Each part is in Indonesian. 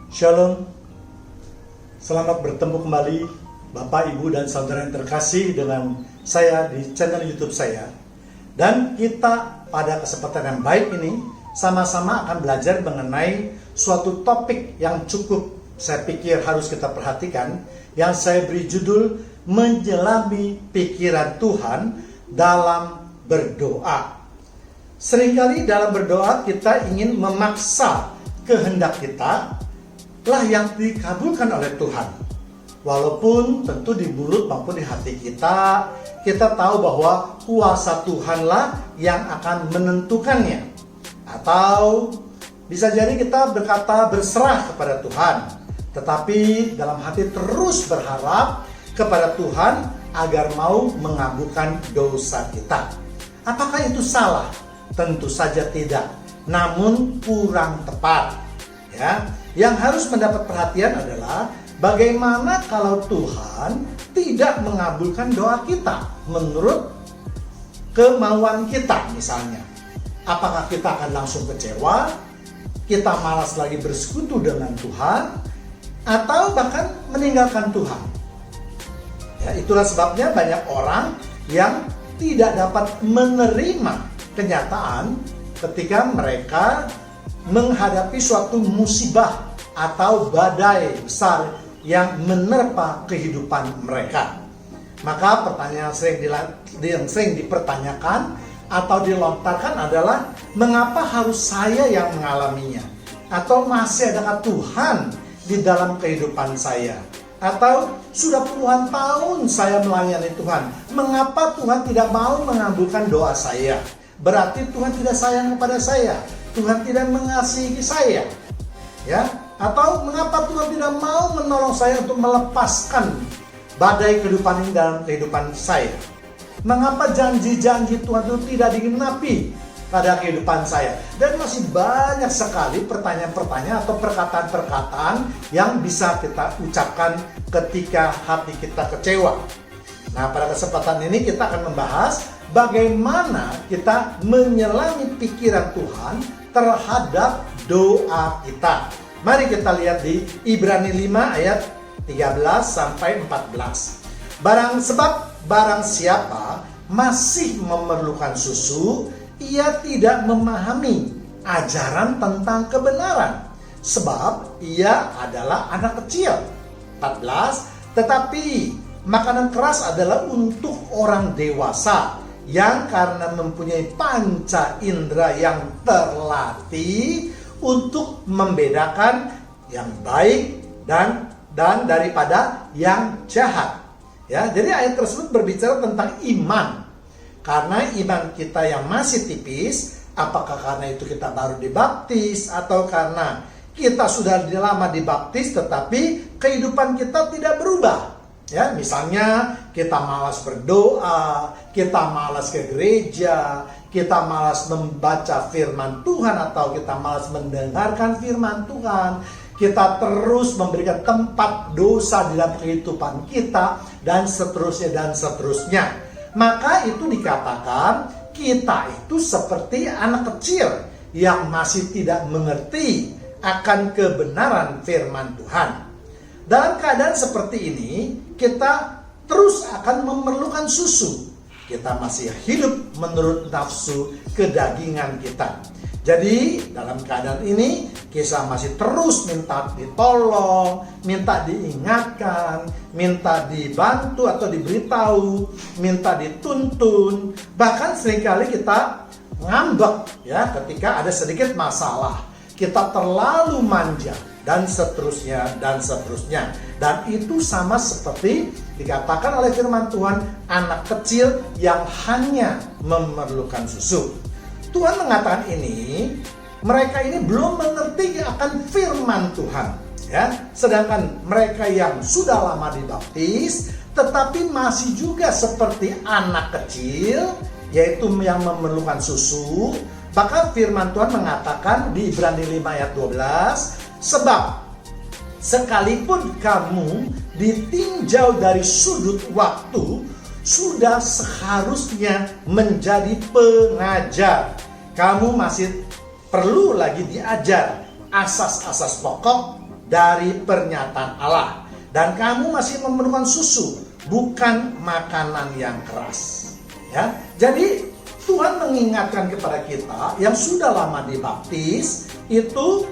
Shalom, selamat bertemu kembali Bapak, Ibu, dan Saudara yang terkasih dengan saya di channel YouTube saya. Dan kita pada kesempatan yang baik ini sama-sama akan belajar mengenai suatu topik yang cukup saya pikir harus kita perhatikan, yang saya beri judul Menyelami Pikiran Tuhan dalam Berdoa. Seringkali dalam berdoa kita ingin memaksa kehendak kita lah yang dikabulkan oleh Tuhan. Walaupun tentu di mulut maupun di hati kita tahu bahwa kuasa Tuhanlah yang akan menentukannya. Atau bisa jadi kita berkata berserah kepada Tuhan, tetapi dalam hati terus berharap kepada Tuhan agar mau mengabulkan dosa kita. Apakah itu salah? Tentu saja tidak, namun kurang tepat. Ya, yang harus mendapat perhatian adalah bagaimana kalau Tuhan tidak mengabulkan doa kita menurut kemauan kita misalnya. Apakah kita akan langsung kecewa, kita malas lagi bersekutu dengan Tuhan, atau bahkan meninggalkan Tuhan? Ya, itulah sebabnya banyak orang yang tidak dapat menerima kenyataan ketika mereka menghadapi suatu musibah atau badai besar yang menerpa kehidupan mereka. Maka pertanyaan yang sering dipertanyakan atau dilontarkan adalah, mengapa harus saya yang mengalaminya? Atau masih adakah Tuhan di dalam kehidupan saya? Atau sudah puluhan tahun saya melayani Tuhan, mengapa Tuhan tidak mau mengabulkan doa saya? Berarti Tuhan tidak sayang kepada saya, Tuhan tidak mengasihi saya, ya? Atau mengapa Tuhan tidak mau menolong saya untuk melepaskan badai kehidupan ini dalam kehidupan saya? Mengapa janji-janji Tuhan itu tidak digenapi pada kehidupan saya? Dan masih banyak sekali pertanyaan-pertanyaan atau perkataan-perkataan yang bisa kita ucapkan ketika hati kita kecewa. Nah, pada kesempatan ini kita akan membahas bagaimana kita menyelami pikiran Tuhan terhadap doa kita. Mari kita lihat di Ibrani 5 ayat 13 sampai 14. Barang siapa masih memerlukan susu, ia tidak memahami ajaran tentang kebenaran, sebab ia adalah anak kecil. 14. Tetapi makanan keras adalah untuk orang dewasa, yang karena mempunyai panca indera yang terlatih untuk membedakan yang baik dan daripada yang jahat. Ya, jadi ayat tersebut berbicara tentang iman. Karena iman kita yang masih tipis, apakah karena itu kita baru dibaptis atau karena kita sudah lama dibaptis tetapi kehidupan kita tidak berubah. Ya, misalnya kita malas berdoa, kita malas ke gereja, kita malas membaca firman Tuhan, atau kita malas mendengarkan firman Tuhan, kita terus memberikan tempat dosa di dalam kehidupan kita, dan seterusnya. Maka itu dikatakan kita itu seperti anak kecil yang masih tidak mengerti akan kebenaran firman Tuhan. Dalam keadaan seperti ini, kita terus akan memerlukan susu. Kita masih hidup menurut nafsu kedagingan kita. Jadi, dalam keadaan ini, kita masih terus minta ditolong, minta diingatkan, minta dibantu atau diberitahu, minta dituntun. Bahkan seringkali kita ngambek ya ketika ada sedikit masalah. Kita terlalu manja, dan seterusnya. Dan itu sama seperti dikatakan oleh firman Tuhan, anak kecil yang hanya memerlukan susu. Tuhan mengatakan ini, mereka ini belum mengerti akan firman Tuhan. Ya, sedangkan mereka yang sudah lama dibaptis, tetapi masih juga seperti anak kecil, yaitu yang memerlukan susu. Bahkan firman Tuhan mengatakan di Ibrani 5 ayat 12, sebab sekalipun kamu ditinjau dari sudut waktu, sudah seharusnya menjadi pengajar. Kamu masih perlu lagi diajar asas-asas pokok dari pernyataan Allah. Dan kamu masih memerlukan susu, bukan makanan yang keras. Ya, jadi Tuhan mengingatkan kepada kita yang sudah lama dibaptis, itu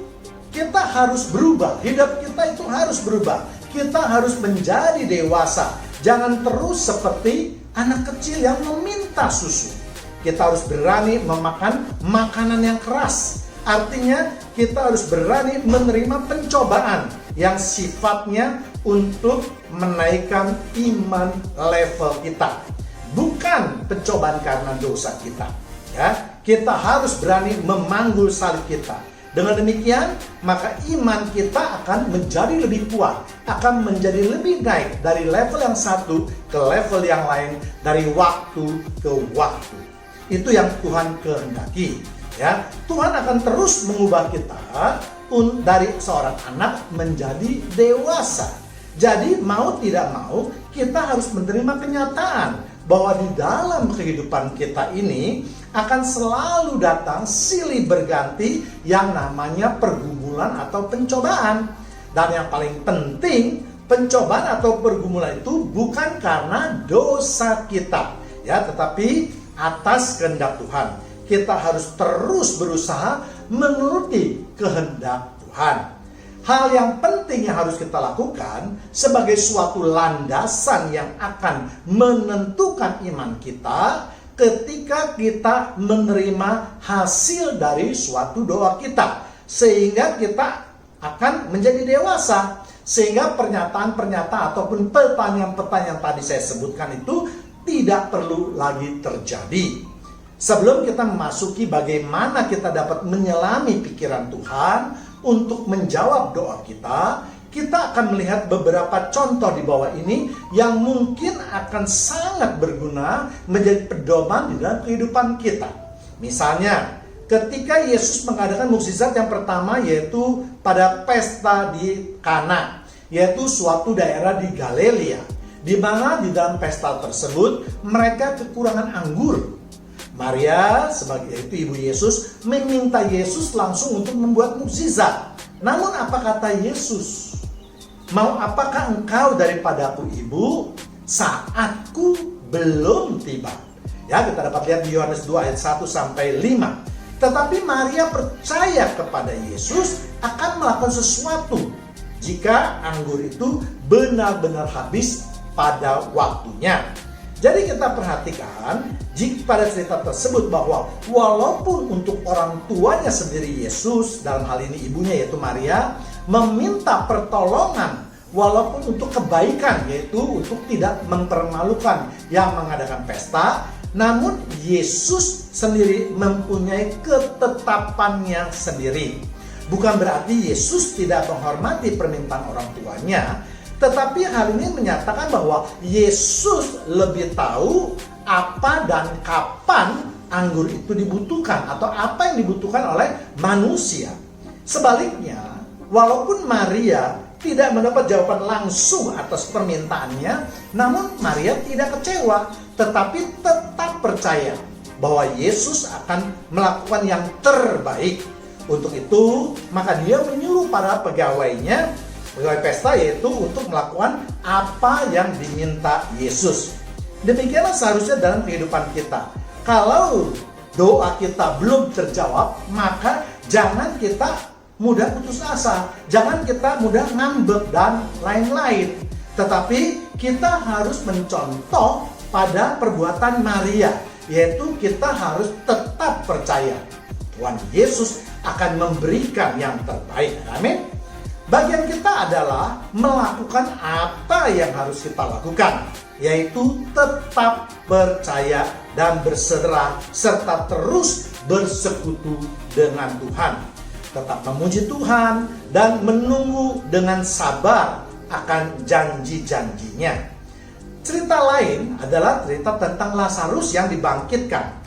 kita harus berubah. Hidup kita itu harus berubah. Kita harus menjadi dewasa. Jangan terus seperti anak kecil yang meminta susu. Kita harus berani memakan makanan yang keras. Artinya kita harus berani menerima pencobaan yang sifatnya untuk menaikkan iman level kita. Bukan pencobaan karena dosa kita. Ya, kita harus berani memanggul salib kita. Dengan demikian, maka iman kita akan menjadi lebih kuat, akan menjadi lebih naik dari level yang satu ke level yang lain, dari waktu ke waktu. Itu yang Tuhan kehendaki. Ya, Tuhan akan terus mengubah kita dari seorang anak menjadi dewasa. Jadi mau tidak mau kita harus menerima kenyataan bahwa di dalam kehidupan kita ini akan selalu datang silih berganti yang namanya pergumulan atau pencobaan. Dan yang paling penting, pencobaan atau pergumulan itu bukan karena dosa kita, ya, tetapi atas kehendak Tuhan. Kita harus terus berusaha menuruti kehendak Tuhan. Hal yang penting yang harus kita lakukan sebagai suatu landasan yang akan menentukan iman kita ketika kita menerima hasil dari suatu doa kita. Sehingga kita akan menjadi dewasa. Sehingga pernyataan-pernyataan ataupun pertanyaan-pertanyaan tadi saya sebutkan itu tidak perlu lagi terjadi. Sebelum kita memasuki bagaimana kita dapat menyelami pikiran Tuhan untuk menjawab doa kita, kita akan melihat beberapa contoh di bawah ini yang mungkin akan sangat berguna menjadi pedoman di dalam kehidupan kita. Misalnya, ketika Yesus mengadakan mukjizat yang pertama yaitu pada pesta di Kana, yaitu suatu daerah di Galilea, di mana di dalam pesta tersebut mereka kekurangan anggur. Maria sebagai itu ibu Yesus meminta Yesus langsung untuk membuat mukjizat. Namun apa kata Yesus? Mau apakah engkau daripadaku ibu? Saatku belum tiba. Ya, kita dapat lihat di Yohanes 2 ayat 1 sampai 5. Tetapi Maria percaya kepada Yesus akan melakukan sesuatu jika anggur itu benar-benar habis pada waktunya. Jadi kita perhatikan jika pada cerita tersebut bahwa walaupun untuk orang tuanya sendiri Yesus, dalam hal ini ibunya yaitu Maria, meminta pertolongan walaupun untuk kebaikan, yaitu untuk tidak mempermalukan yang mengadakan pesta, namun Yesus sendiri mempunyai ketetapannya sendiri. Bukan berarti Yesus tidak menghormati permintaan orang tuanya, tetapi hal ini menyatakan bahwa Yesus lebih tahu apa dan kapan anggur itu dibutuhkan atau apa yang dibutuhkan oleh manusia. Sebaliknya, walaupun Maria tidak mendapat jawaban langsung atas permintaannya, namun Maria tidak kecewa, tetapi tetap percaya bahwa Yesus akan melakukan yang terbaik. Untuk itu, maka dia menyuruh para pegawai pesta yaitu untuk melakukan apa yang diminta Yesus. Demikianlah seharusnya dalam kehidupan kita. Kalau doa kita belum terjawab, maka jangan kita mudah putus asa, jangan kita mudah ngambek dan lain-lain. Tetapi kita harus mencontoh pada perbuatan Maria, yaitu kita harus tetap percaya Tuhan Yesus akan memberikan yang terbaik. Amin. Bagian kita adalah melakukan apa yang harus kita lakukan, yaitu tetap percaya dan berserah serta terus bersekutu dengan Tuhan. Tetap memuji Tuhan dan menunggu dengan sabar akan janji-janjinya. Cerita lain adalah cerita tentang Lazarus yang dibangkitkan.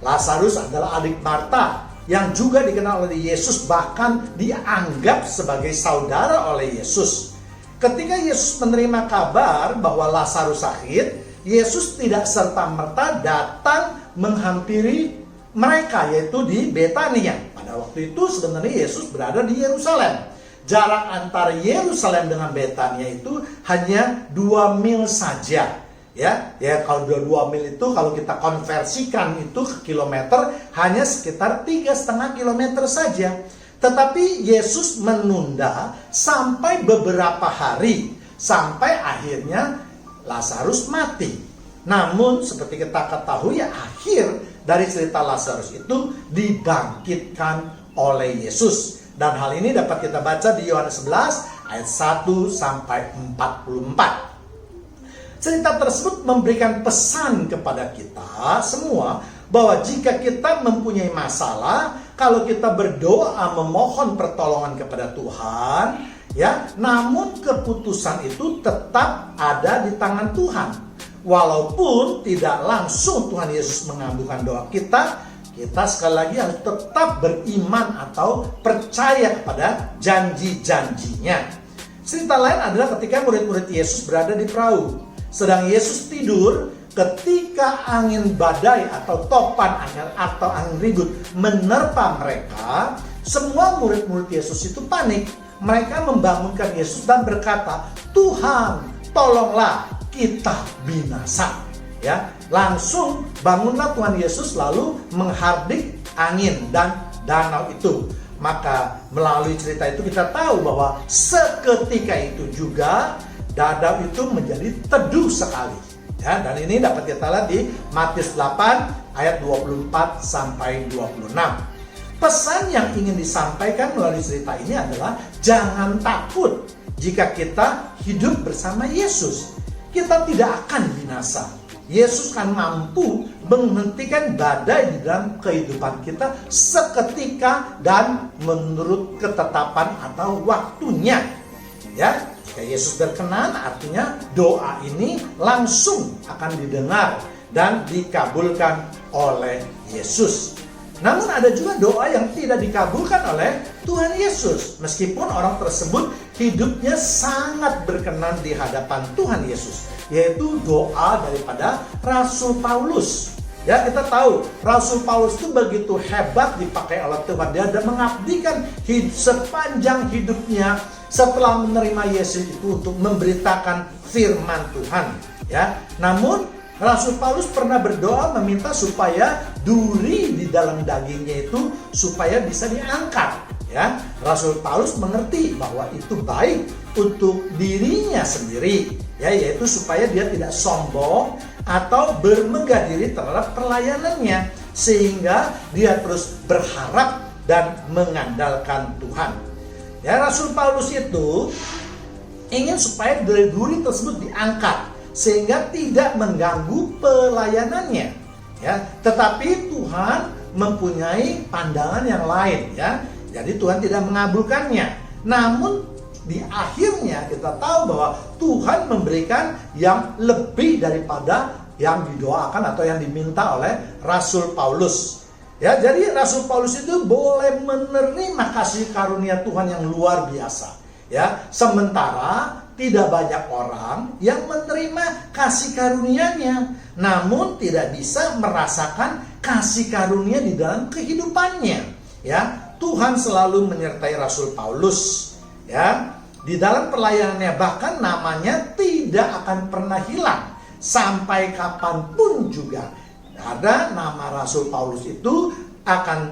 Lazarus adalah adik Marta yang juga dikenal oleh Yesus, bahkan dianggap sebagai saudara oleh Yesus. Ketika Yesus menerima kabar bahwa Lazarus sakit, Yesus tidak serta-merta datang menghampiri mereka, yaitu di Betania. Pada waktu itu sebenarnya Yesus berada di Yerusalem. Jarak antara Yerusalem dengan Betania itu hanya 2 mil saja. Ya, kalau 2 mil itu kalau kita konversikan itu ke kilometer hanya sekitar 3,5 kilometer saja. Tetapi Yesus menunda sampai beberapa hari, sampai akhirnya Lazarus mati. Namun seperti kita ketahui akhir dari cerita Lazarus itu dibangkitkan oleh Yesus. Dan hal ini dapat kita baca di Yohanes 11 ayat 1 sampai 44. Cerita tersebut memberikan pesan kepada kita semua bahwa jika kita mempunyai masalah, kalau kita berdoa memohon pertolongan kepada Tuhan, ya, namun keputusan itu tetap ada di tangan Tuhan. Walaupun tidak langsung Tuhan Yesus mengabulkan doa kita, kita sekali lagi harus tetap beriman atau percaya kepada janji-janjinya. Cerita lain adalah ketika murid-murid Yesus berada di perahu. Sedang Yesus tidur, ketika angin badai atau topan angin atau angin ribut menerpa mereka, semua murid-murid Yesus itu panik. Mereka membangunkan Yesus dan berkata, "Tuhan, tolonglah, kita binasa." Ya, langsung bangunlah Tuhan Yesus lalu menghardik angin dan danau itu. Maka melalui cerita itu kita tahu bahwa seketika itu juga danau itu menjadi teduh sekali. Ya, dan ini dapat kita lihat di Matius 8 ayat 24 sampai 26. Pesan yang ingin disampaikan melalui cerita ini adalah jangan takut jika kita hidup bersama Yesus. Kita tidak akan binasa. Yesus kan mampu menghentikan badai di dalam kehidupan kita seketika dan menurut ketetapan atau waktunya. Ya, jika Yesus berkenan, artinya doa ini langsung akan didengar dan dikabulkan oleh Yesus. Namun ada juga doa yang tidak dikabulkan oleh Tuhan Yesus, meskipun orang tersebut hidupnya sangat berkenan di hadapan Tuhan Yesus, yaitu doa daripada Rasul Paulus. Ya, kita tahu Rasul Paulus itu begitu hebat dipakai oleh Tuhan. Dia ada mengabdikan sepanjang hidupnya setelah menerima Yesus itu untuk memberitakan firman Tuhan. Ya, namun Rasul Paulus pernah berdoa meminta supaya duri di dalam dagingnya itu supaya bisa diangkat. Ya, Rasul Paulus mengerti bahwa itu baik untuk dirinya sendiri, ya, yaitu supaya dia tidak sombong atau bermegah diri terhadap pelayanannya, sehingga dia terus berharap dan mengandalkan Tuhan. Ya, Rasul Paulus itu ingin supaya duri tersebut diangkat sehingga tidak mengganggu pelayanannya. Ya, tetapi Tuhan mempunyai pandangan yang lain, ya. Jadi Tuhan tidak mengabulkannya. Namun di akhirnya kita tahu bahwa Tuhan memberikan yang lebih daripada yang didoakan atau yang diminta oleh Rasul Paulus. Ya, jadi Rasul Paulus itu boleh menerima kasih karunia Tuhan yang luar biasa. Ya, sementara tidak banyak orang yang menerima kasih karunia-Nya, namun tidak bisa merasakan kasih karunia di dalam kehidupannya. Ya, Tuhan selalu menyertai Rasul Paulus. Ya, di dalam pelayanannya bahkan namanya tidak akan pernah hilang sampai kapanpun juga. Ada nama Rasul Paulus itu akan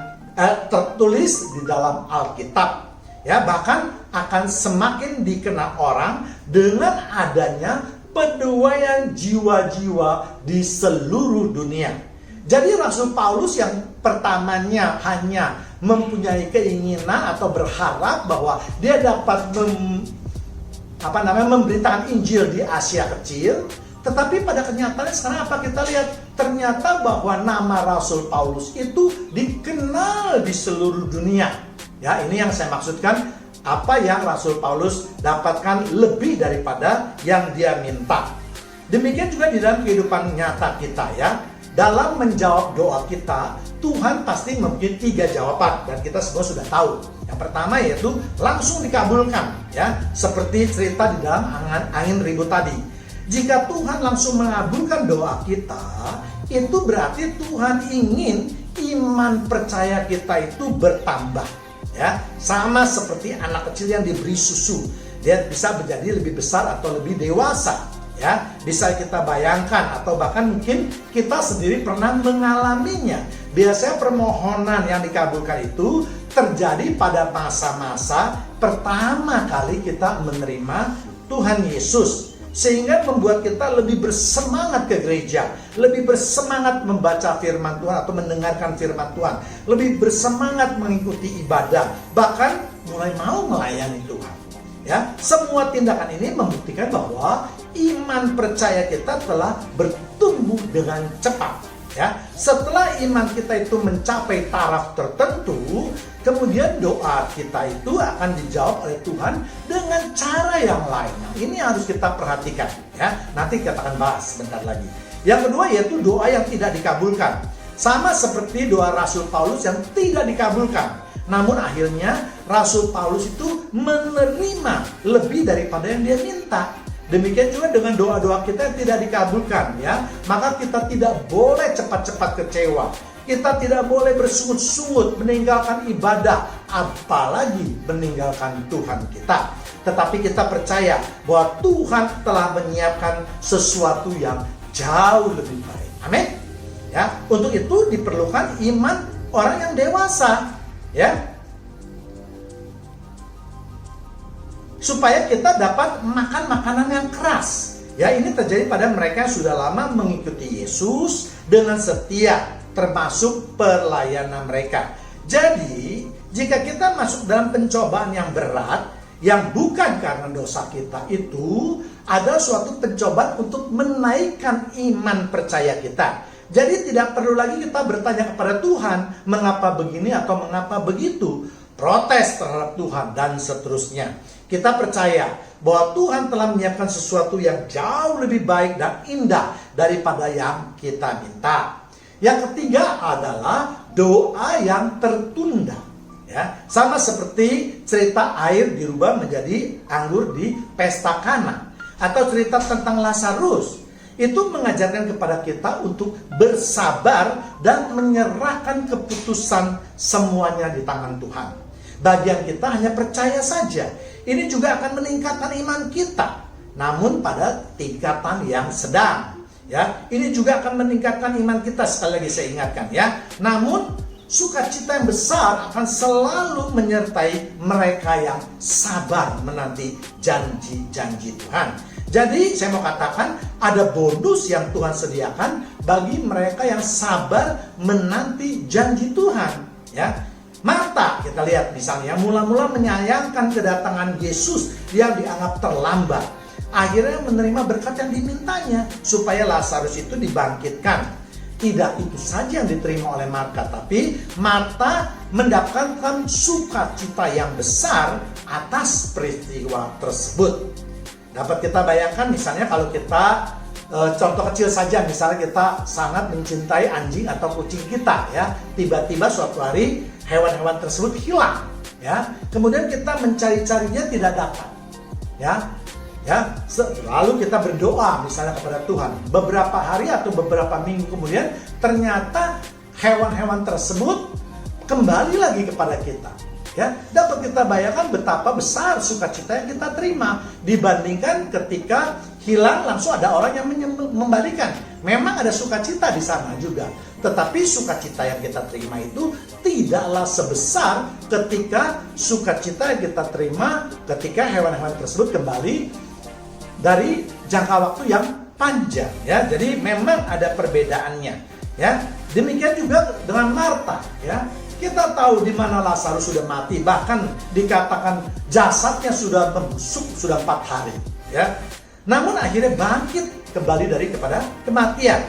tertulis di dalam Alkitab. Ya, bahkan akan semakin dikenal orang dengan adanya penuaian jiwa-jiwa di seluruh dunia. Jadi Rasul Paulus yang pertamanya hanya mempunyai keinginan atau berharap bahwa dia dapat memberitakan Injil di Asia Kecil, tetapi pada kenyataannya sekarang apa kita lihat? Ternyata bahwa nama Rasul Paulus itu dikenal di seluruh dunia. Ya, ini yang saya maksudkan, apa yang Rasul Paulus dapatkan lebih daripada yang dia minta. Demikian juga di dalam kehidupan nyata kita, ya. Dalam menjawab doa kita, Tuhan pasti mempunyai 3 jawaban dan kita semua sudah tahu. Yang pertama yaitu langsung dikabulkan, ya, seperti cerita di dalam angin ribut tadi. Jika Tuhan langsung mengabulkan doa kita, itu berarti Tuhan ingin iman percaya kita itu bertambah. Ya, sama seperti anak kecil yang diberi susu, dia bisa menjadi lebih besar atau lebih dewasa. Ya, bisa kita bayangkan atau bahkan mungkin kita sendiri pernah mengalaminya. Biasanya permohonan yang dikabulkan itu terjadi pada masa-masa pertama kali kita menerima Tuhan Yesus, sehingga membuat kita lebih bersemangat ke gereja, lebih bersemangat membaca firman Tuhan atau mendengarkan firman Tuhan, lebih bersemangat mengikuti ibadah, bahkan mulai mau melayani Tuhan. Ya, semua tindakan ini membuktikan bahwa iman percaya kita telah bertumbuh dengan cepat. Ya, setelah iman kita itu mencapai taraf tertentu, kemudian doa kita itu akan dijawab oleh Tuhan dengan cara yang lain. Nah, ini harus kita perhatikan. Ya, nanti kita akan bahas sebentar lagi. Yang kedua yaitu doa yang tidak dikabulkan. Sama seperti doa Rasul Paulus yang tidak dikabulkan. Namun akhirnya Rasul Paulus itu menerima lebih daripada yang dia minta. Demikian juga dengan doa-doa kita yang tidak dikabulkan, ya. Maka kita tidak boleh cepat-cepat kecewa. Kita tidak boleh bersungut-sungut meninggalkan ibadah, apalagi meninggalkan Tuhan kita. Tetapi kita percaya bahwa Tuhan telah menyiapkan sesuatu yang jauh lebih baik. Amin. Ya, untuk itu diperlukan iman orang yang dewasa, ya. Supaya kita dapat makan makanan yang keras. Ya, ini terjadi pada mereka yang sudah lama mengikuti Yesus dengan setia, termasuk pelayanan mereka. Jadi, jika kita masuk dalam pencobaan yang berat, yang bukan karena dosa kita, itu ada suatu pencobaan untuk menaikkan iman percaya kita. Jadi tidak perlu lagi kita bertanya kepada Tuhan, mengapa begini atau mengapa begitu, protes terhadap Tuhan dan seterusnya. Kita percaya bahwa Tuhan telah menyiapkan sesuatu yang jauh lebih baik dan indah daripada yang kita minta. Yang ketiga adalah doa yang tertunda. Ya, sama seperti cerita air dirubah menjadi anggur di pesta Kana, atau cerita tentang Lazarus. Itu mengajarkan kepada kita untuk bersabar dan menyerahkan keputusan semuanya di tangan Tuhan. Bagian kita hanya percaya saja. Ini juga akan meningkatkan iman kita, namun pada tingkatan yang sedang. Ya, ini juga akan meningkatkan iman kita, sekali lagi saya ingatkan, ya. Namun sukacita yang besar akan selalu menyertai mereka yang sabar menanti janji-janji Tuhan. Jadi saya mau katakan ada bonus yang Tuhan sediakan bagi mereka yang sabar menanti janji Tuhan, ya. Marta, kita lihat misalnya, mula-mula menyayangkan kedatangan Yesus yang dianggap terlambat. Akhirnya menerima berkat yang dimintanya supaya Lazarus itu dibangkitkan. Tidak itu saja yang diterima oleh Marta, tapi Marta mendapatkan sukacita yang besar atas peristiwa tersebut. Dapat kita bayangkan misalnya kalau kita contoh kecil saja, misalnya kita sangat mencintai anjing atau kucing kita, ya. Tiba-tiba suatu hari hewan-hewan tersebut hilang, ya. Kemudian kita mencari-carinya tidak dapat, ya. Lalu kita berdoa misalnya kepada Tuhan. Beberapa hari atau beberapa minggu kemudian ternyata hewan-hewan tersebut kembali lagi kepada kita. Ya, dapat kita bayangkan betapa besar sukacita yang kita terima dibandingkan ketika hilang langsung ada orang yang membalikan. Memang ada sukacita di sana juga, tetapi sukacita yang kita terima itu tidaklah sebesar ketika sukacita yang kita terima ketika hewan-hewan tersebut kembali dari jangka waktu yang panjang, ya. Jadi memang ada perbedaannya, ya. Demikian juga dengan Marta, ya. Kita tahu di mana Lazarus sudah mati, bahkan dikatakan jasadnya sudah membusuk sudah 4 hari, ya. Namun akhirnya bangkit kembali kepada kematian,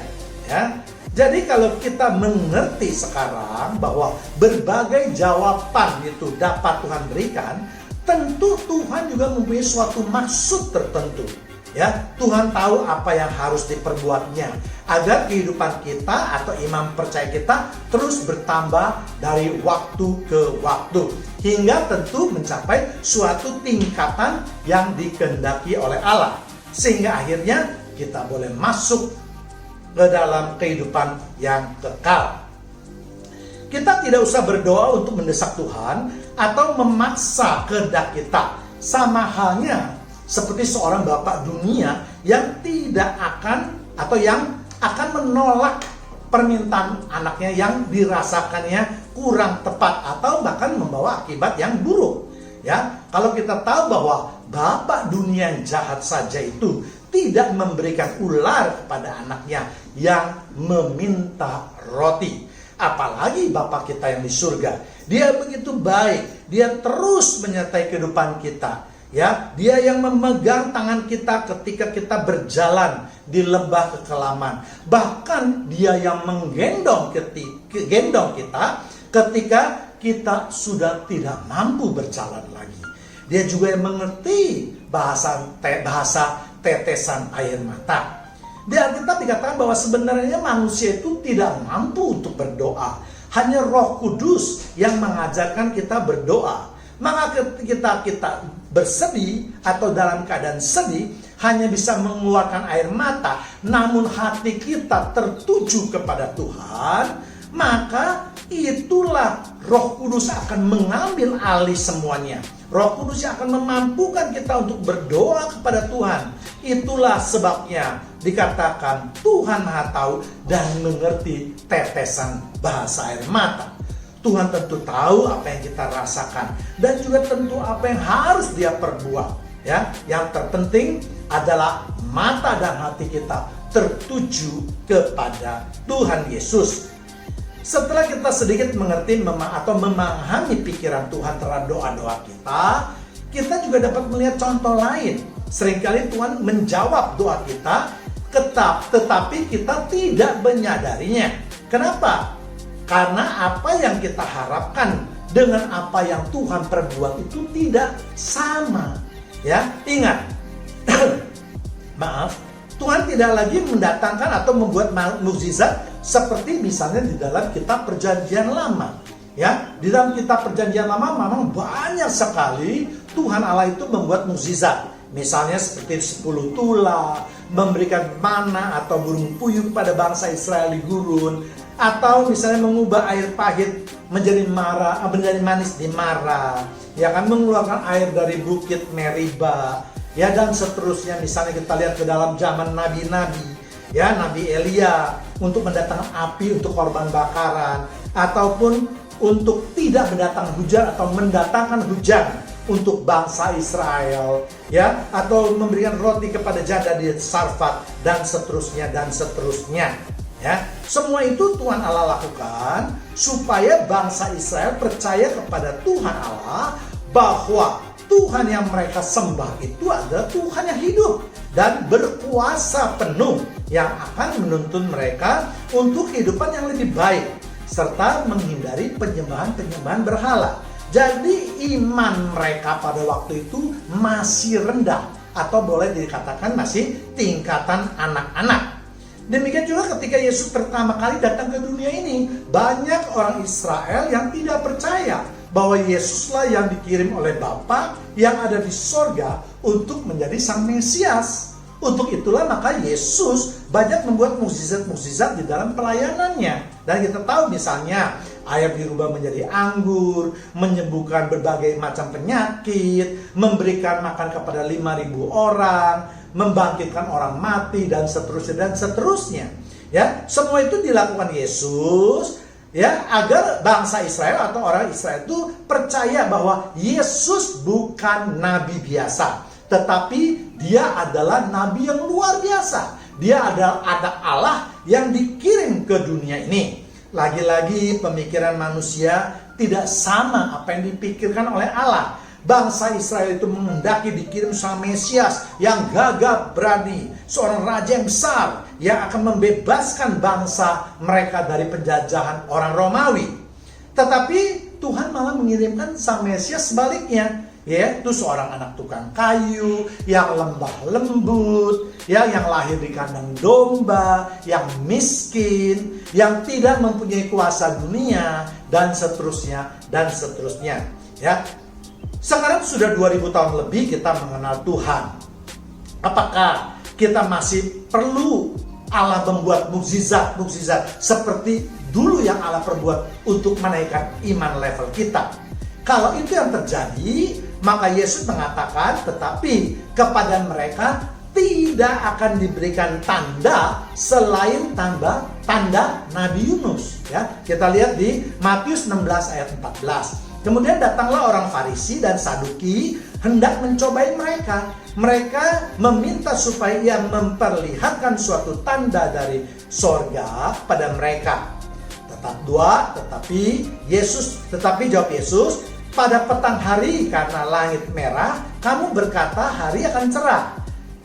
ya. Jadi kalau kita mengerti sekarang bahwa berbagai jawaban itu dapat Tuhan berikan, tentu Tuhan juga mempunyai suatu maksud tertentu. Ya, Tuhan tahu apa yang harus diperbuatnya agar kehidupan kita atau iman percaya kita terus bertambah dari waktu ke waktu hingga tentu mencapai suatu tingkatan yang dikehendaki oleh Allah, sehingga akhirnya kita boleh masuk ke dalam kehidupan yang kekal. Kita tidak usah berdoa untuk mendesak Tuhan atau memaksa kehendak kita. Sama halnya seperti seorang bapak dunia yang tidak akan atau yang akan menolak permintaan anaknya yang dirasakannya kurang tepat atau bahkan membawa akibat yang buruk. Ya, kalau kita tahu bahwa bapak dunia yang jahat saja itu tidak memberikan ular kepada anaknya yang meminta roti. Apalagi Bapa kita yang di surga. Dia begitu baik. Dia terus menyertai kehidupan kita. Ya, Dia yang memegang tangan kita ketika kita berjalan di lembah kekelaman. Bahkan Dia yang menggendong kita ketika kita sudah tidak mampu berjalan lagi. Dia juga yang mengerti bahasa tetesan air mata. Di Alkitab dikatakan bahwa sebenarnya manusia itu tidak mampu untuk berdoa. Hanya Roh Kudus yang mengajarkan kita berdoa. Maka ketika kita bersedih atau dalam keadaan sedih, hanya bisa mengeluarkan air mata, namun hati kita tertuju kepada Tuhan, maka itulah Roh Kudus akan mengambil alih semuanya. Roh Kudus yang akan memampukan kita untuk berdoa kepada Tuhan. Itulah sebabnya dikatakan Tuhan Maha Tahu dan mengerti tetesan bahasa air mata. Tuhan tentu tahu apa yang kita rasakan dan juga tentu apa yang harus Dia perbuat. Ya, yang terpenting adalah mata dan hati kita tertuju kepada Tuhan Yesus. Setelah kita sedikit mengerti atau memahami pikiran Tuhan terhadap doa-doa kita juga dapat melihat contoh lain. Seringkali Tuhan menjawab doa kita, tetapi kita tidak menyadarinya. Kenapa? Karena apa yang kita harapkan dengan apa yang Tuhan perbuat itu tidak sama. Ya, ingat. Maaf, Tuhan tidak lagi mendatangkan atau membuat mukjizat seperti misalnya di dalam kitab Perjanjian Lama. Ya, di dalam kitab Perjanjian Lama memang banyak sekali Tuhan Allah itu membuat mukjizat. Misalnya seperti 10 tula, memberikan mana atau burung puyuh kepada bangsa Israel di gurun, atau misalnya mengubah air pahit menjadi manis di Mara, ya kan, mengeluarkan air dari bukit Meriba, ya, dan seterusnya. Misalnya kita lihat ke dalam zaman nabi-nabi, ya, Nabi Elia untuk mendatangkan api untuk korban bakaran, ataupun untuk tidak mendatangkan hujan atau mendatangkan hujan untuk bangsa Israel, ya, atau memberikan roti kepada janda di Sarfat, dan seterusnya dan seterusnya. Ya, semua itu Tuhan Allah lakukan supaya bangsa Israel percaya kepada Tuhan Allah bahwa Tuhan yang mereka sembah itu adalah Tuhan yang hidup dan berkuasa penuh yang akan menuntun mereka untuk kehidupan yang lebih baik serta menghindari penyembahan berhala. Jadi iman mereka pada waktu itu masih rendah atau boleh dikatakan masih tingkatan anak-anak. Demikian juga ketika Yesus pertama kali datang ke dunia ini, banyak orang Israel yang tidak percaya bahwa Yesuslah yang dikirim oleh Bapa yang ada di sorga untuk menjadi Sang Mesias. Untuk itulah maka Yesus banyak membuat mukjizat-mukjizat di dalam pelayanannya. Dan kita tahu misalnya air dirubah menjadi anggur, menyembuhkan berbagai macam penyakit, memberikan makan kepada 5.000 orang, membangkitkan orang mati, dan seterusnya dan seterusnya. Ya, semua itu dilakukan Yesus, ya, agar bangsa Israel atau orang Israel itu percaya bahwa Yesus bukan nabi biasa, tetapi Dia adalah nabi yang luar biasa. Dia adalah anak Allah yang dikirim ke dunia ini. Lagi-lagi pemikiran manusia tidak sama apa yang dipikirkan oleh Allah. Bangsa Israel itu menghendaki dikirim Sang Mesias yang gagah berani, seorang raja yang besar yang akan membebaskan bangsa mereka dari penjajahan orang Romawi. Tetapi Tuhan malah mengirimkan Sang Mesias sebaliknya, yaitu seorang anak tukang kayu yang lembah lembut, ya, yang lahir di kandang domba, yang miskin, yang tidak mempunyai kuasa dunia, dan seterusnya dan seterusnya. Ya, sekarang sudah 2000 tahun lebih kita mengenal Tuhan. Apakah kita masih perlu Allah membuat mukjizat-mukjizat seperti dulu yang Allah perbuat untuk menaikkan iman level kita. Kalau itu yang terjadi, maka Yesus mengatakan, tetapi kepada mereka tidak akan diberikan tanda selain tanda Nabi Yunus. Ya, kita lihat di Matius 16 ayat 14. Kemudian datanglah orang Farisi dan Saduki hendak mencobai mereka. Mereka meminta supaya ia memperlihatkan suatu tanda dari sorga pada mereka. Tetapi jawab Yesus, pada petang hari karena langit merah, kamu berkata hari akan cerah.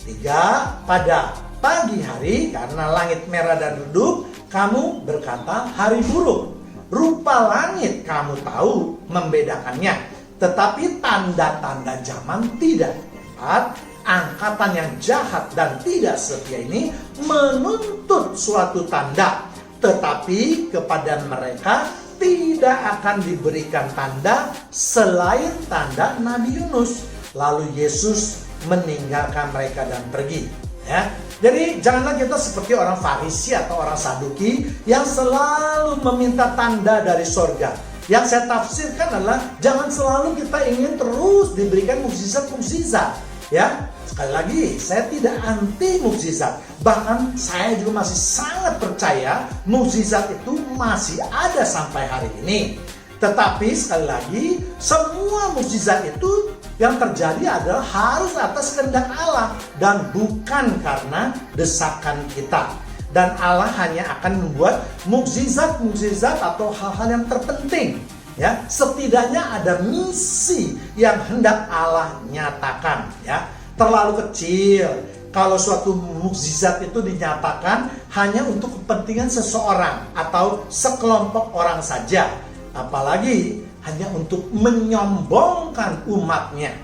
3, pada pagi hari karena langit merah dan redup, kamu berkata hari buruk. Rupa langit kamu tahu membedakannya, tetapi tanda-tanda zaman tidak. 4, angkatan yang jahat dan tidak setia ini menuntut suatu tanda, tetapi kepada mereka tidak akan diberikan tanda selain tanda Nabi Yunus. Lalu Yesus meninggalkan mereka dan pergi. Ya, jadi janganlah kita seperti orang Farisi atau orang Saduki yang selalu meminta tanda dari sorga. Yang saya tafsirkan adalah jangan selalu kita ingin terus diberikan mukjizat-mukjizat. Ya, sekali lagi saya tidak anti mukjizat. Bahkan saya juga masih sangat percaya mukjizat itu masih ada sampai hari ini. Tetapi sekali lagi semua mukjizat itu yang terjadi adalah harus atas kehendak Allah dan bukan karena desakan kita. Dan Allah hanya akan membuat mukjizat-mukjizat atau hal-hal yang terpenting. Ya, setidaknya ada misi yang hendak Allah nyatakan. Ya, terlalu kecil kalau suatu mukjizat itu dinyatakan hanya untuk kepentingan seseorang atau sekelompok orang saja, apalagi hanya untuk menyombongkan umatnya.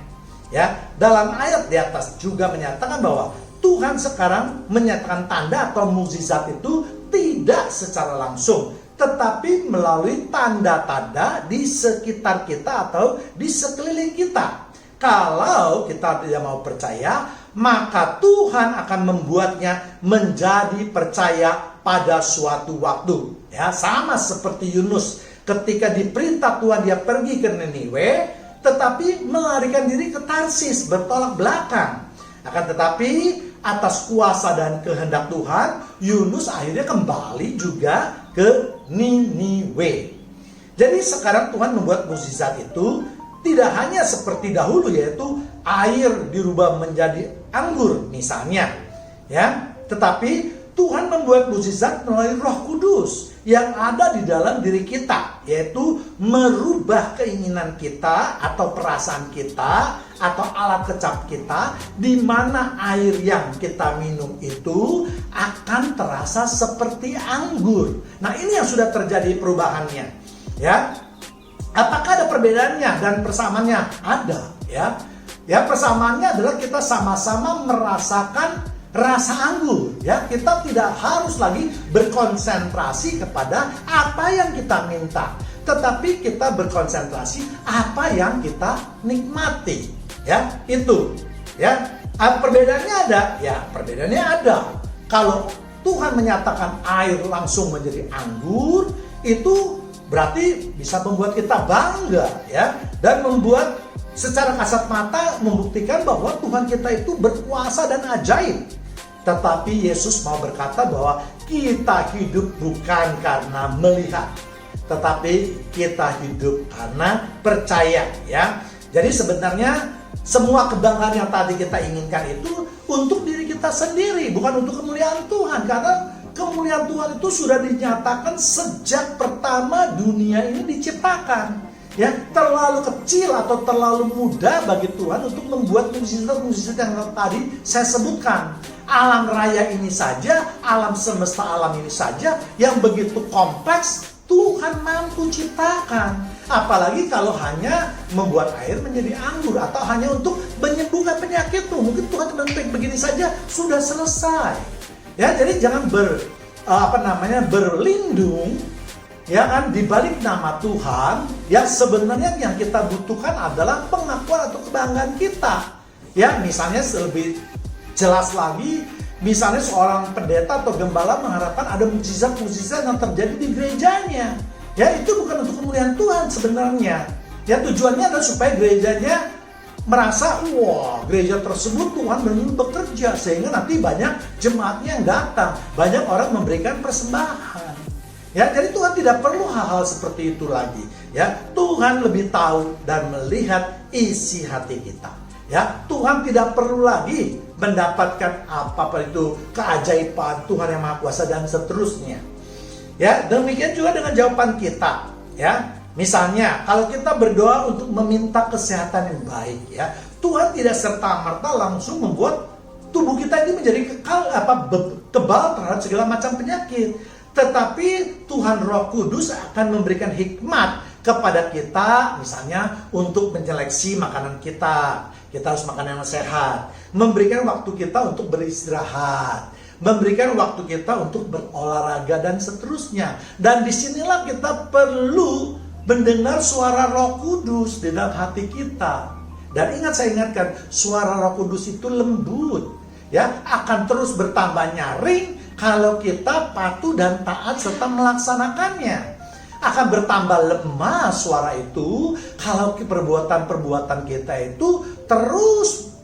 Ya, dalam ayat di atas juga menyatakan bahwa Tuhan sekarang menyatakan tanda atau mukjizat itu tidak secara langsung, tetapi melalui tanda-tanda di sekitar kita atau di sekeliling kita. Kalau kita tidak mau percaya, maka Tuhan akan membuatnya menjadi percaya pada suatu waktu. Ya, sama seperti Yunus ketika diperintah Tuhan dia pergi ke Niniwe, tetapi melarikan diri ke Tarsis, bertolak belakang. Akan tetapi atas kuasa dan kehendak Tuhan, Yunus akhirnya kembali juga ke Niniwe. Jadi sekarang Tuhan membuat mukjizat itu tidak hanya seperti dahulu, yaitu air dirubah menjadi anggur misalnya, ya, tetapi Tuhan membuat mukjizat melalui Roh Kudus yang ada di dalam diri kita, yaitu merubah keinginan kita atau perasaan kita atau alat kecap kita, di mana air yang kita minum itu akan terasa seperti anggur. Nah, ini yang sudah terjadi perubahannya, ya. Apakah ada perbedaannya dan persamaannya? Ada, ya. Ya, persamaannya adalah kita sama-sama merasakan rasa anggur, ya. Kita tidak harus lagi berkonsentrasi kepada apa yang kita minta, tetapi kita berkonsentrasi apa yang kita nikmati, ya. Itu, ya. Perbedaannya ada, ya. Perbedaannya ada. Kalau Tuhan menyatakan air langsung menjadi anggur, itu berarti bisa membuat kita bangga, ya, dan membuat secara kasat mata membuktikan bahwa Tuhan kita itu berkuasa dan ajaib. Tetapi Yesus mau berkata bahwa kita hidup bukan karena melihat, tetapi kita hidup karena percaya, ya. Jadi sebenarnya semua kebanggaan yang tadi kita inginkan itu untuk diri kita sendiri, bukan untuk kemuliaan Tuhan, karena kemuliaan Tuhan itu sudah dinyatakan sejak pertama dunia ini diciptakan. Ya, terlalu kecil atau terlalu mudah bagi Tuhan untuk membuat mukjizat-mukjizat yang tadi saya sebutkan. Alam raya ini saja, alam semesta alam ini saja yang begitu kompleks Tuhan mampu ciptakan. Apalagi kalau hanya membuat air menjadi anggur atau hanya untuk menyembuhkan penyakit tuh. Mungkin Tuhan bentuk begini saja sudah selesai. Ya, jadi jangan berlindung, ya kan, di balik nama Tuhan. Yang sebenarnya yang kita butuhkan adalah pengakuan atau kebanggaan kita. Ya, misalnya lebih jelas lagi Misalnya seorang pendeta atau gembala mengharapkan ada mukjizat-mukjizat yang terjadi di gerejanya. Ya, itu bukan untuk kemuliaan Tuhan sebenarnya. Ya, tujuannya adalah supaya gerejanya merasa, wah, gereja tersebut Tuhan benar-benar bekerja, sehingga nanti banyak jemaatnya yang datang, banyak orang memberikan persembahan. Ya, jadi Tuhan tidak perlu hal-hal seperti itu lagi. Ya, Tuhan lebih tahu dan melihat isi hati kita. Ya, Tuhan tidak perlu lagi mendapatkan apa itu keajaiban Tuhan yang Maha Kuasa dan seterusnya. Ya, demikian juga dengan jawaban kita. Ya, misalnya kalau kita berdoa untuk meminta kesehatan yang baik, ya, Tuhan tidak serta-merta langsung membuat tubuh kita ini menjadi kebal terhadap segala macam penyakit. Tetapi Tuhan Roh Kudus akan memberikan hikmat kepada kita, misalnya untuk menyeleksi makanan kita. Kita harus makan yang sehat, memberikan waktu kita untuk beristirahat, memberikan waktu kita untuk berolahraga dan seterusnya. Dan disinilah kita perlu mendengar suara Roh Kudus di dalam hati kita. Dan ingat, saya ingatkan, suara Roh Kudus itu lembut, ya, akan terus bertambah nyaring kalau kita patuh dan taat serta melaksanakannya. Akan bertambah lemah suara itu kalau perbuatan-perbuatan kita itu terus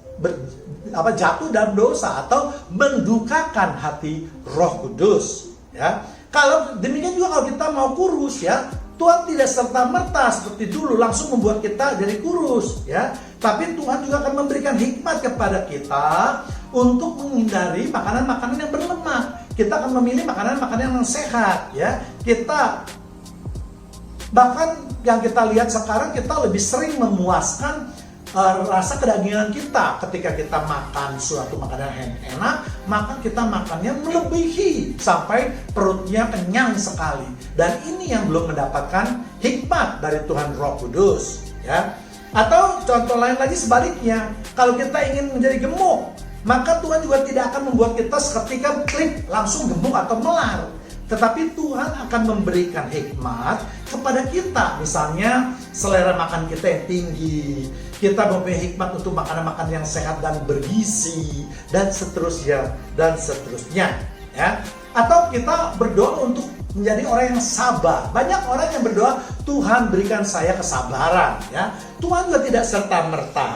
jatuh dalam dosa atau mendukakan hati Roh Kudus. Ya, kalau demikian juga kalau kita mau kurus, ya, Tuhan tidak serta-merta seperti dulu langsung membuat kita jadi kurus, ya. Tapi Tuhan juga akan memberikan hikmat kepada kita untuk menghindari makanan-makanan yang berlemak. Kita akan memilih makanan-makanan yang sehat, ya. Bahkan yang kita lihat sekarang, kita lebih sering memuaskan rasa kedagingan kita ketika kita makan suatu makanan yang enak, maka kita makannya melebihi sampai perutnya kenyang sekali. Dan ini yang belum mendapatkan hikmat dari Tuhan Roh Kudus, ya. Atau contoh lain lagi sebaliknya, kalau kita ingin menjadi gemuk, maka Tuhan juga tidak akan membuat kita seketika klik langsung gemuk atau melar. Tetapi Tuhan akan memberikan hikmat kepada kita. Misalnya selera makan kita yang tinggi, kita mempunyai hikmat untuk makanan-makanan yang sehat dan bergizi, dan seterusnya, ya. Atau kita berdoa untuk menjadi orang yang sabar. Banyak orang yang berdoa, Tuhan berikan saya kesabaran, ya. Tuhan juga tidak serta-merta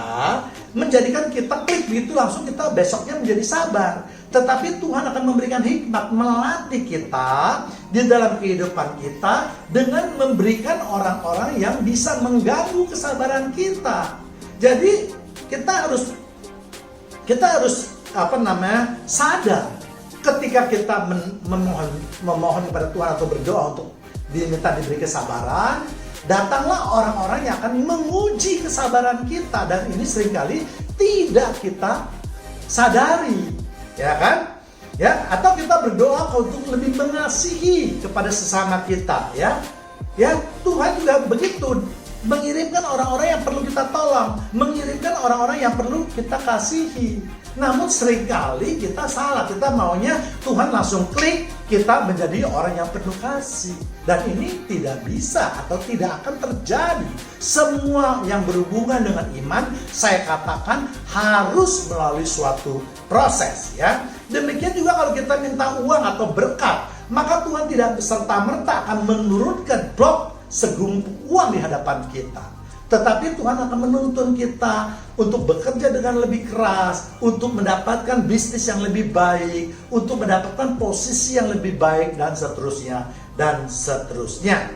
menjadikan kita klik begitu langsung kita besoknya menjadi sabar. Tetapi Tuhan akan memberikan hikmat, melatih kita di dalam kehidupan kita dengan memberikan orang-orang yang bisa mengganggu kesabaran kita. Jadi kita harus sadar ketika kita memohon kepada Tuhan atau berdoa untuk diminta diberi kesabaran, datanglah orang-orang yang akan menguji kesabaran kita, dan ini seringkali tidak kita sadari. Ya kan? Ya, atau kita berdoa untuk lebih mengasihi kepada sesama kita, ya. Ya, Tuhan juga begitu, mengirimkan orang-orang yang perlu kita tolong, mengirimkan orang-orang yang perlu kita kasihi. Namun seringkali kita salah, kita maunya Tuhan langsung klik, kita menjadi orang yang penuh kasih. Dan ini tidak bisa atau tidak akan terjadi. Semua yang berhubungan dengan iman, saya katakan harus melalui suatu proses, ya. Demikian juga kalau kita minta uang atau berkat, maka Tuhan tidak serta-merta akan menurunkan blok segumpuk uang di hadapan kita. Tetapi Tuhan akan menuntun kita untuk bekerja dengan lebih keras, untuk mendapatkan bisnis yang lebih baik, untuk mendapatkan posisi yang lebih baik, dan seterusnya, dan seterusnya.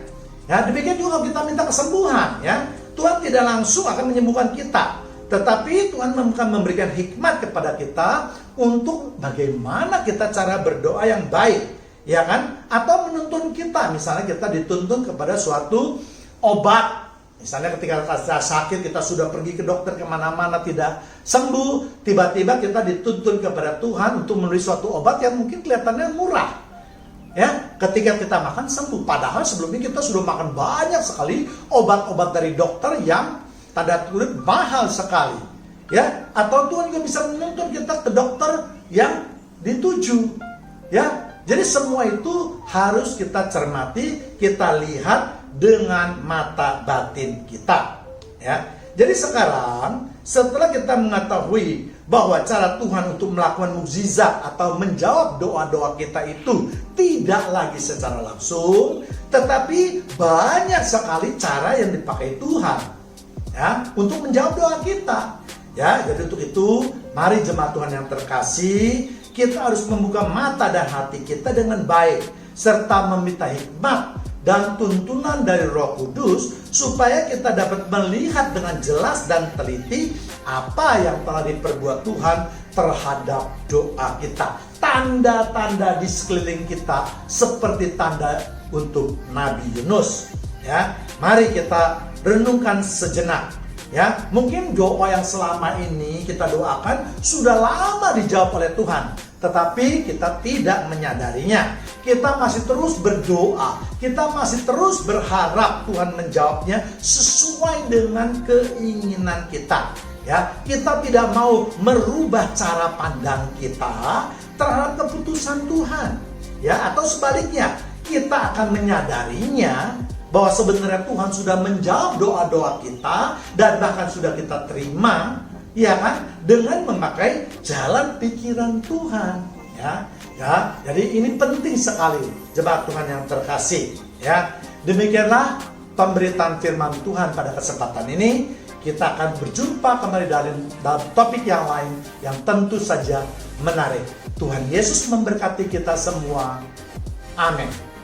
Ya, demikian juga kalau kita minta kesembuhan, ya. Tuhan tidak langsung akan menyembuhkan kita, tetapi Tuhan akan memberikan hikmat kepada kita untuk bagaimana kita cara berdoa yang baik, ya kan? Atau menuntun kita, misalnya kita dituntun kepada suatu obat. Misalnya ketika kita sakit, kita sudah pergi ke dokter kemana-mana tidak sembuh, tiba-tiba kita dituntun kepada Tuhan untuk memberi suatu obat yang mungkin kelihatannya murah, ya. Ketika kita makan sembuh, padahal sebelumnya kita sudah makan banyak sekali obat-obat dari dokter yang tanda kutip mahal sekali, ya. Atau Tuhan juga bisa menuntun kita ke dokter yang dituju, ya. Jadi semua itu harus kita cermati, kita lihat dengan mata batin kita, Ya. Jadi sekarang setelah kita mengetahui bahwa cara Tuhan untuk melakukan mukjizat atau menjawab doa-doa kita itu tidak lagi secara langsung, tetapi banyak sekali cara yang dipakai Tuhan ya untuk menjawab doa kita. Ya, jadi untuk itu mari jemaat Tuhan yang terkasih, kita harus membuka mata dan hati kita dengan baik serta meminta hikmat dan tuntunan dari Roh Kudus supaya kita dapat melihat dengan jelas dan teliti apa yang telah diperbuat Tuhan terhadap doa kita. Tanda-tanda di sekeliling kita seperti tanda untuk Nabi Yunus. Ya, mari kita renungkan sejenak. Ya, mungkin doa yang selama ini kita doakan sudah lama dijawab oleh Tuhan, tetapi kita tidak menyadarinya. Kita masih terus berdoa, kita masih terus berharap Tuhan menjawabnya sesuai dengan keinginan kita. Ya, kita tidak mau merubah cara pandang kita terhadap keputusan Tuhan. Ya, atau sebaliknya, kita akan menyadarinya bahwa sebenarnya Tuhan sudah menjawab doa-doa kita dan bahkan sudah kita terima, ya kan, dengan memakai jalan pikiran Tuhan. Ya, jadi ini penting sekali jemaat Tuhan yang terkasih. Ya, demikianlah pemberitaan firman Tuhan pada kesempatan ini. Kita akan berjumpa kembali dalam topik yang lain yang tentu saja menarik. Tuhan Yesus memberkati kita semua. Amin.